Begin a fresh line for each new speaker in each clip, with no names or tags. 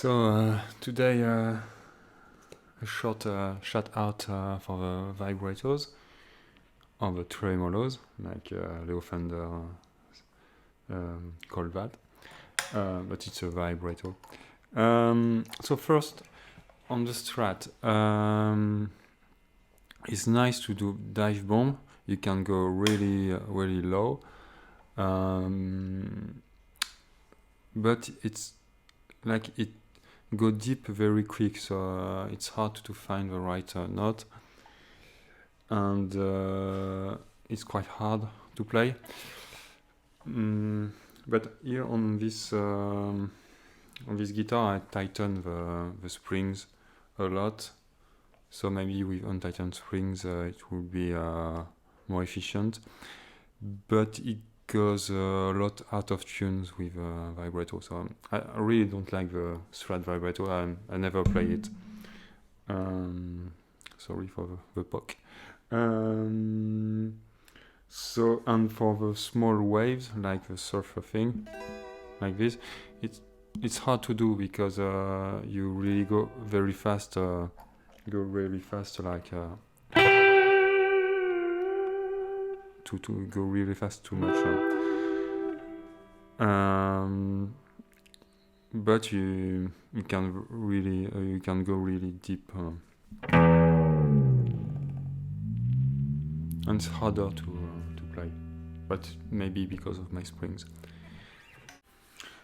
So today a short shout out for the vibrators or the tremolos, like Leo Fender called that, but it's a vibrato. So first on the Strat, it's nice to do dive bomb. You can go really low, but it's like it go deep very quick, so it's hard to find the right note, and it's quite hard to play. But here on this guitar, I tighten the springs a lot, so maybe with untightened springs it will be more efficient. But it goes a lot out of tunes with vibrato, so I really don't like the Strat vibrato. I never play it. Sorry for the poke. So, and for the small waves, like the surfer thing, like this, it's hard to do because you really go very fast. Like to go really fast too much. But you can really you can go really deep, and it's harder to play. But maybe because of my springs.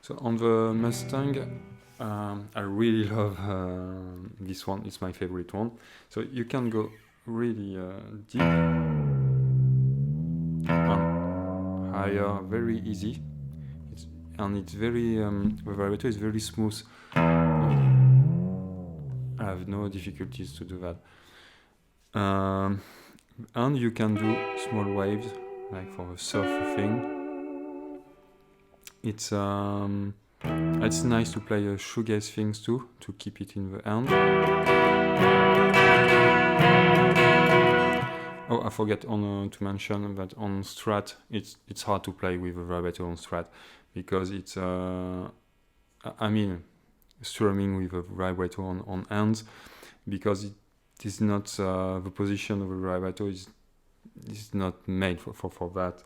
So on the Mustang, I really love this one. It's my favorite one. So you can go really deep and higher, very easy. It's very the vibrato is very smooth. I have no difficulties to do that. And you can do small waves, like for a surf thing. It's nice to play shoegaze things too, to keep it in the hand. Oh, I forgot to mention that on Strat, it's hard to play with a vibrato on Strat, because it's strumming with a vibrato on hands, because it is not the position of a vibrato is not made for that.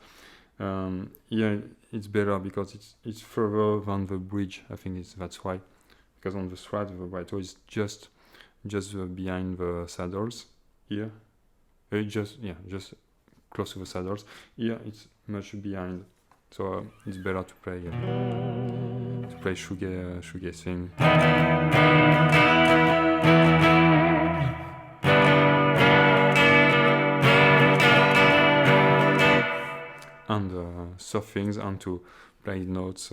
Yeah, it's better because it's further than the bridge. I think that's why, because on the Strat the vibrato is just behind the saddles here. Just close to the saddles. Here it's much behind, so it's better to play shoegaze thing. And soft things, and to play notes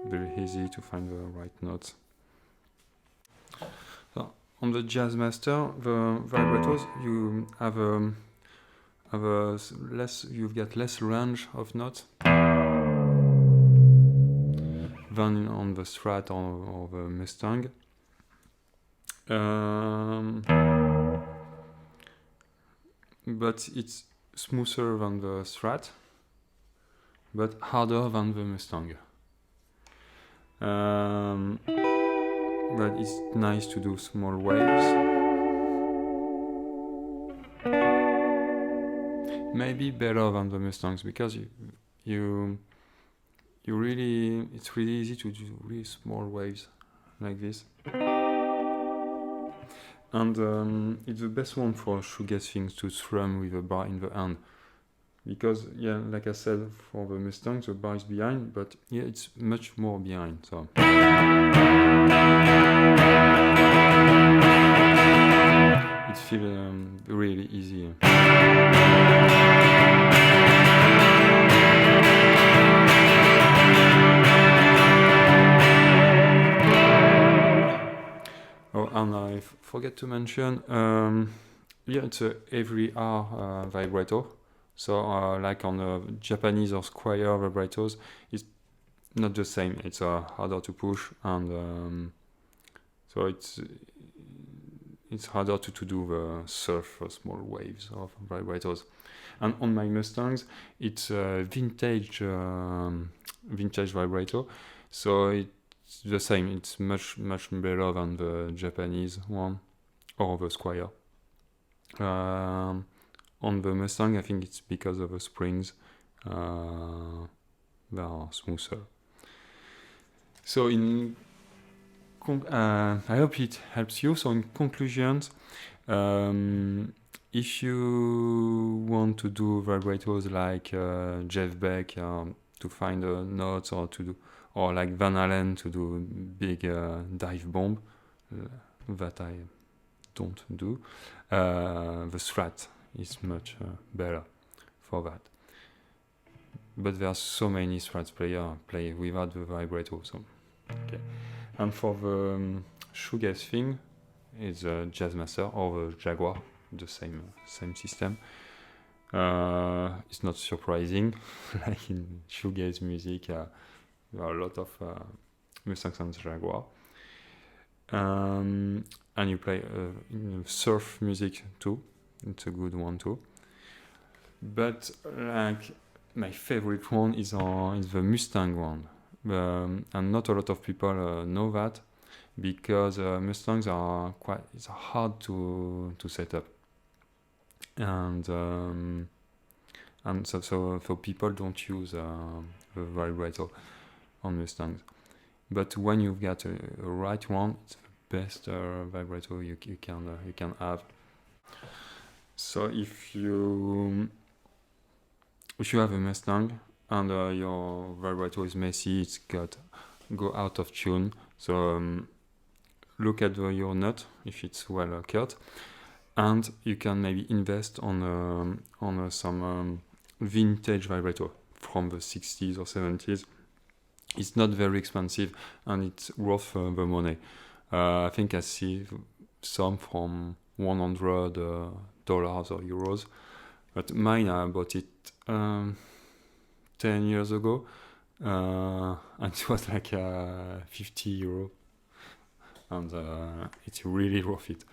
very easy to find the right notes. So on the Jazzmaster, the vibratos, you have you've got less range of notes than on the Strat or the Mustang. But it's smoother than the Strat, but harder than the Mustang. But it's nice to do small waves. Maybe better than the Mustangs, because you really, it's really easy to do really small waves like this. And it's the best one for shoegaze things to strum with a bar in the hand. Because, yeah, like I said, for the Mustang, the bar is behind, but yeah, it's much more behind, so. It feels really easy. Oh, and I forget to mention, yeah, it's a every hour vibrato. So, like on the Japanese or squier vibrators, it's not the same. It's harder to push, and so it's harder to do the surf or small waves of vibrators. And on my Mustangs, it's a vintage vibrato, so it's the same. It's much better than the Japanese one or the squier. On the Mustang, I think it's because of the springs. They are smoother. So I hope it helps you. So in conclusions, if you want to do vibratos like Jeff Beck to find notes, or like Van Halen to do big dive bomb, that I don't do, the Strat is much better for that. But there are so many Strat players play without the vibrato. So, okay. And for the shoegaze thing, it's a Jazzmaster or the Jaguar, the same system. It's not surprising, like in shoegaze music, there are a lot of Mustangs and Jaguar. And you play surf music too. It's a good one too. But like my favorite one is the Mustang one, and not a lot of people know that, because Mustangs are it's hard to set up, and so people don't use the vibrato on Mustangs. But when you've got a right one, it's the best vibrato you can have. So if you have a Mustang and your vibrato is messy, it's go out of tune. So look at your nut if it's well cut, and you can maybe invest on some vintage vibrato from the 60s or 70s. It's not very expensive, and it's worth the money. I think I see some from $100 or euros, but mine I bought it 10 years ago, and it was like €50, and it's really worth it.